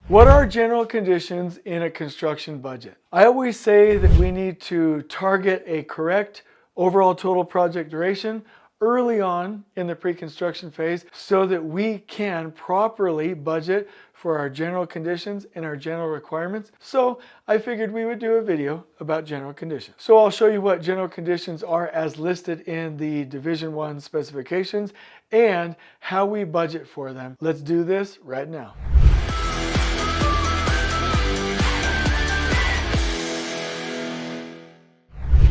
What are general conditions in a construction budget? I always say that we need to target a correct overall total project duration early on in the pre-construction phase so that we can properly budget for our general conditions and our general requirements. So I figured we would do a video about general conditions. So I'll show you what general conditions are as listed in the Division 1 specifications and how we budget for them. Let's do this right now.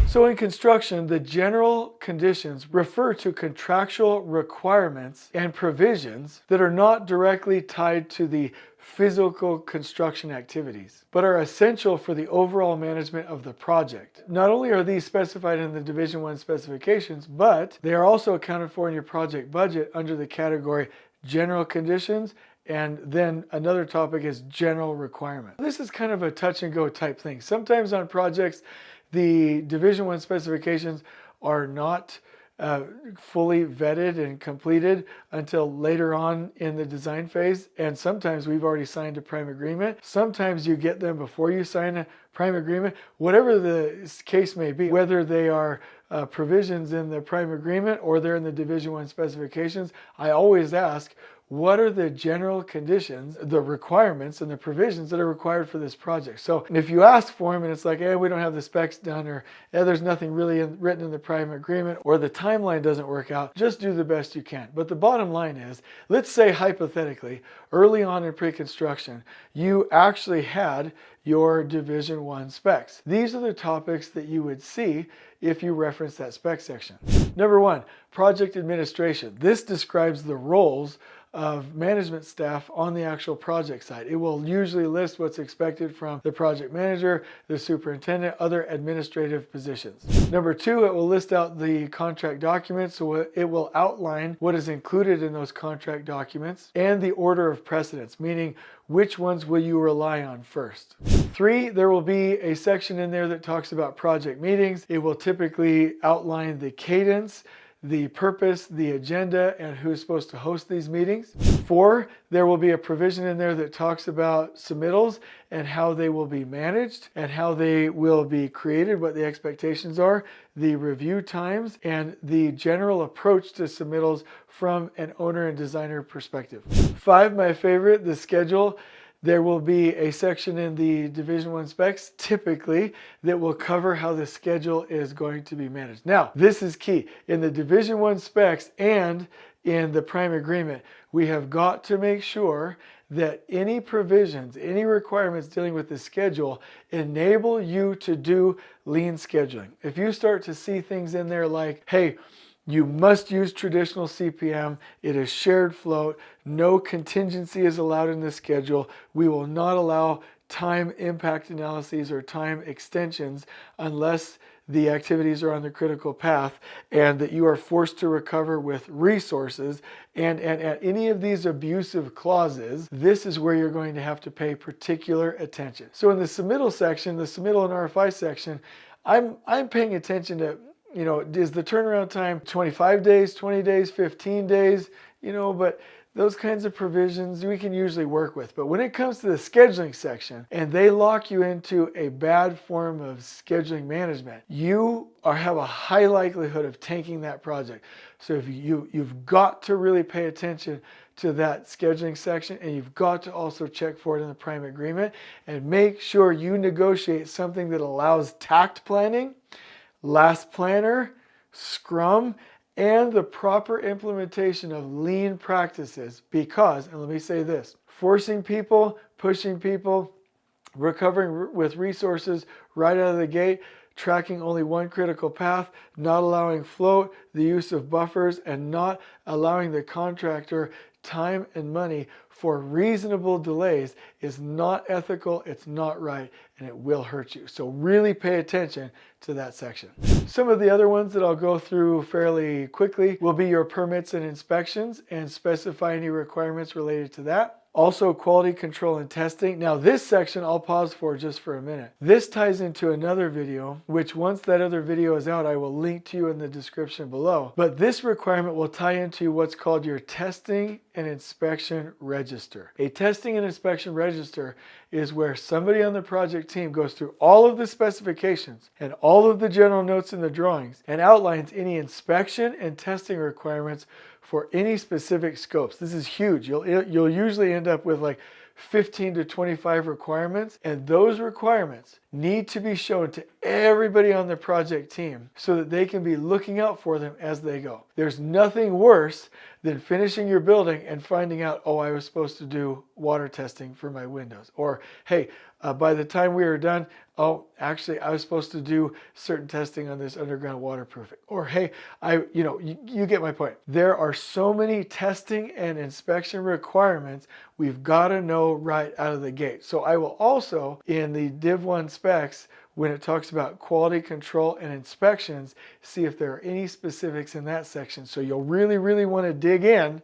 So in construction, the general conditions refer to contractual requirements and provisions that are not directly tied to the physical construction activities, but are essential for the overall management of the project. Not only are these specified in the Division 1 specifications, but they are also accounted for in your project budget under the category General Conditions, and then another topic is General Requirement. This is kind of a touch and go type thing. Sometimes on projects, the Division 1 specifications are not fully vetted and completed until later on in the design phase, and sometimes we've already signed a prime agreement. Sometimes you get them before you sign a prime agreement. Whatever the case may be, whether they are provisions in the prime agreement or they're in the Division 1 specifications, I always ask, what are the general conditions, the requirements, and the provisions that are required for this project? So if you ask for them and it's like, hey, we don't have the specs done, or hey, there's nothing really written in the prime agreement, or the timeline doesn't work out, just do the best you can. But the bottom line is, let's say hypothetically, early on in pre-construction, you actually had your Division 1 specs. These are the topics that you would see if you reference that spec section. Number 1, project administration. This describes the roles of management staff on the actual project site. It will usually list what's expected from the project manager, the superintendent, other administrative positions. Number 2, it will list out the contract documents, so it will outline what is included in those contract documents and the order of precedence, meaning which ones will you rely on first. 3, there will be a section in there that talks about project meetings. It will typically outline the cadence, the purpose, the agenda, and who's supposed to host these meetings. 4, there will be a provision in there that talks about submittals and how they will be managed and how they will be created, what the expectations are, the review times, and the general approach to submittals from an owner and designer perspective. 5, my favorite, the schedule. There will be a section in the Division 1 specs, typically, that will cover how the schedule is going to be managed. Now, this is key. In the Division 1 specs and in the prime agreement, we have got to make sure that any provisions, any requirements dealing with the schedule enable you to do lean scheduling. If you start to see things in there like, hey, you must use traditional CPM. It is shared float. No contingency is allowed in the schedule. We will not allow time impact analyses or time extensions unless the activities are on the critical path, and that you are forced to recover with resources. And at any of these abusive clauses, this is where you're going to have to pay particular attention. So in the submittal section, the submittal and RFI section, I'm paying attention to, is the turnaround time 25 days, 20 days, 15 days, but those kinds of provisions we can usually work with. But when it comes to the scheduling section and they lock you into a bad form of scheduling management, you have a high likelihood of tanking that project. So if you've got to really pay attention to that scheduling section, and you've got to also check for it in the prime agreement and make sure you negotiate something that allows tact planning, last planner, scrum, and the proper implementation of lean practices. Because, and let me say this, forcing people, pushing people, recovering with resources right out of the gate, tracking only one critical path, not allowing float, the use of buffers, and not allowing the contractor time and money for reasonable delays is not ethical, it's not right, and it will hurt you. So really pay attention to that section. Some of the other ones that I'll go through fairly quickly will be your permits and inspections, and specify any requirements related to that. Also, quality control and testing. Now, this section I'll pause for just for a minute. This ties into another video, which once that other video is out, I will link to you in the description below. But this requirement will tie into what's called your testing and inspection register. A testing and inspection register is where somebody on the project team goes through all of the specifications and all of the general notes in the drawings and outlines any inspection and testing requirements for any specific scopes. This is huge. You'll usually end up with like 15 to 25 requirements, and those requirements need to be shown to everybody on the project team so that they can be looking out for them as they go. There's nothing worse than finishing your building and finding out, oh, I was supposed to do water testing for my windows. Or, hey, by the time we were done, oh, actually, I was supposed to do certain testing on this underground waterproofing. Or, hey, you get my point. There are so many testing and inspection requirements we've got to know right out of the gate. So I will also, in the Div 1 specs, when it talks about quality control and inspections, see if there are any specifics in that section. So you'll really, really want to dig in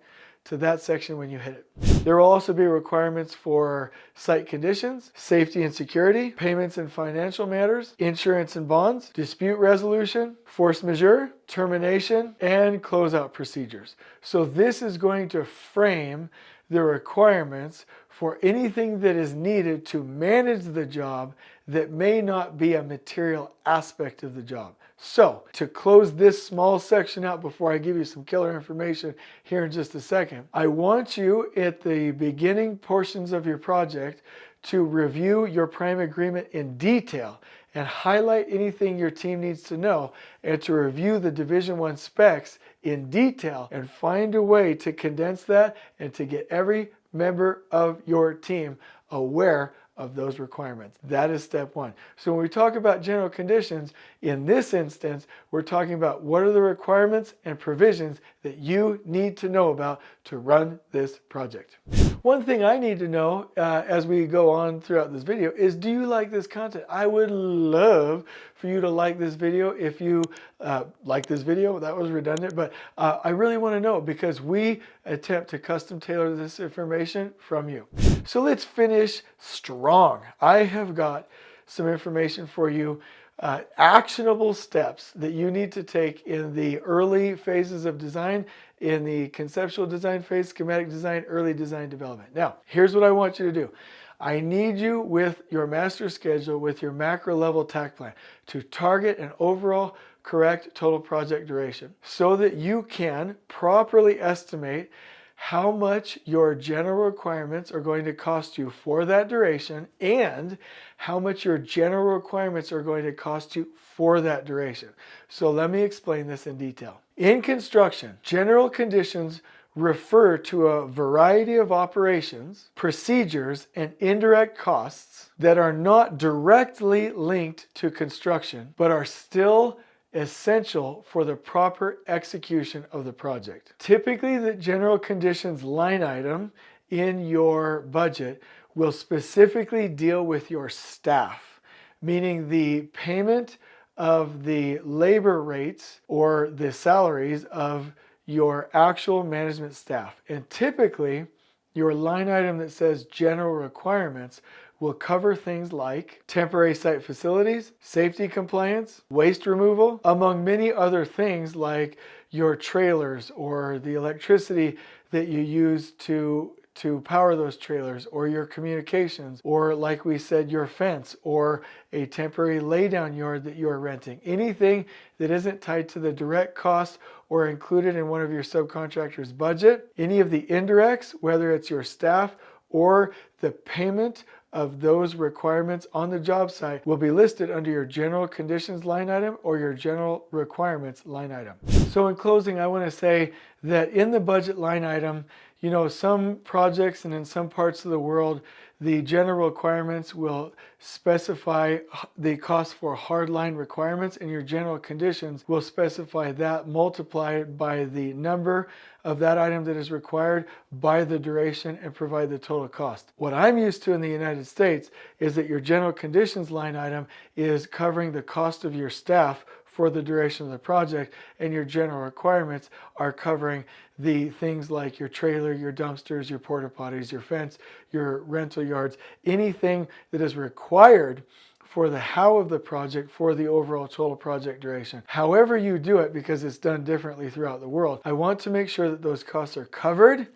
to that section when you hit it. There will also be requirements for site conditions, safety and security, payments and financial matters, insurance and bonds, dispute resolution, force majeure, termination, and closeout procedures. So this is going to frame the requirements for anything that is needed to manage the job that may not be a material aspect of the job. So, to close this small section out before I give you some killer information here in just a second, I want you at the beginning portions of your project to review your prime agreement in detail and highlight anything your team needs to know, and to review the Division 1 specs in detail and find a way to condense that and to get every member of your team aware of those requirements. That is step one. So when we talk about general conditions, in this instance, we're talking about what are the requirements and provisions that you need to know about to run this project. One thing I need to know as we go on throughout this video is, do you like this content? I would love for you to like this video. If you like this video, that was redundant, but I really want to know, because we attempt to custom tailor this information from you. So let's finish strong. I have got some information for you, actionable steps that you need to take in the early phases of design, in the conceptual design phase, schematic design, early design development. Now, here's what I want you to do. I need you with your master schedule, with your macro level TAC plan, to target an overall correct total project duration so that you can properly estimate how much your general requirements are going to cost you for that duration, and how much your general requirements are going to cost you for that duration. So let me explain this in detail. In construction, general conditions refer to a variety of operations, procedures, and indirect costs that are not directly linked to construction, but are still essential for the proper execution of the project. Typically, the general conditions line item in your budget will specifically deal with your staff, meaning the payment of the labor rates or the salaries of your actual management staff. And typically, your line item that says general requirements will cover things like temporary site facilities, safety compliance, waste removal, among many other things like your trailers or the electricity that you use to power those trailers, or your communications, or like we said, your fence, or a temporary laydown yard that you are renting. Anything that isn't tied to the direct cost or included in one of your subcontractor's budget. Any of the indirects, whether it's your staff or the payment of those requirements on the job site, will be listed under your general conditions line item or your general requirements line item. So in closing, I want to say that in the budget line item, you know, some projects and in some parts of the world, the general requirements will specify the cost for hardline requirements, and your general conditions will specify that multiplied by the number of that item that is required by the duration and provide the total cost. What I'm used to in the United States is that your general conditions line item is covering the cost of your staff for the duration of the project, and your general requirements are covering the things like your trailer, your dumpsters, your porta potties, your fence, your rental yards, anything that is required for the how of the project for the overall total project duration. However you do it, because it's done differently throughout the world, I want to make sure that those costs are covered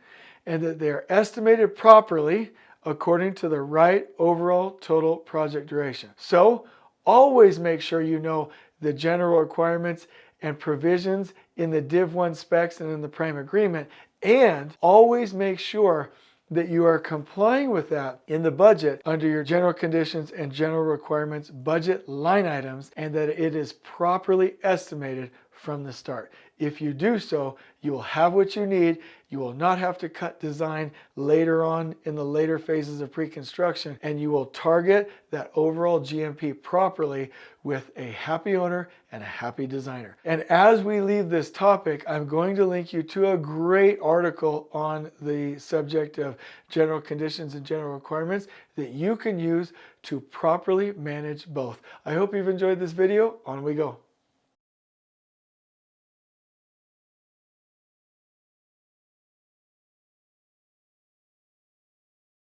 and that they're estimated properly according to the right overall total project duration. So always make sure you know the general requirements and provisions in the Div 1 specs and in the prime agreement, and always make sure that you are complying with that in the budget under your general conditions and general requirements budget line items, and that it is properly estimated from the start. If you do so, you will have what you need. You will not have to cut design later on in the later phases of pre-construction, and you will target that overall GMP properly with a happy owner and a happy designer. And as we leave this topic, I'm going to link you to a great article on the subject of general conditions and general requirements that you can use to properly manage both. I hope you've enjoyed this video. On we go.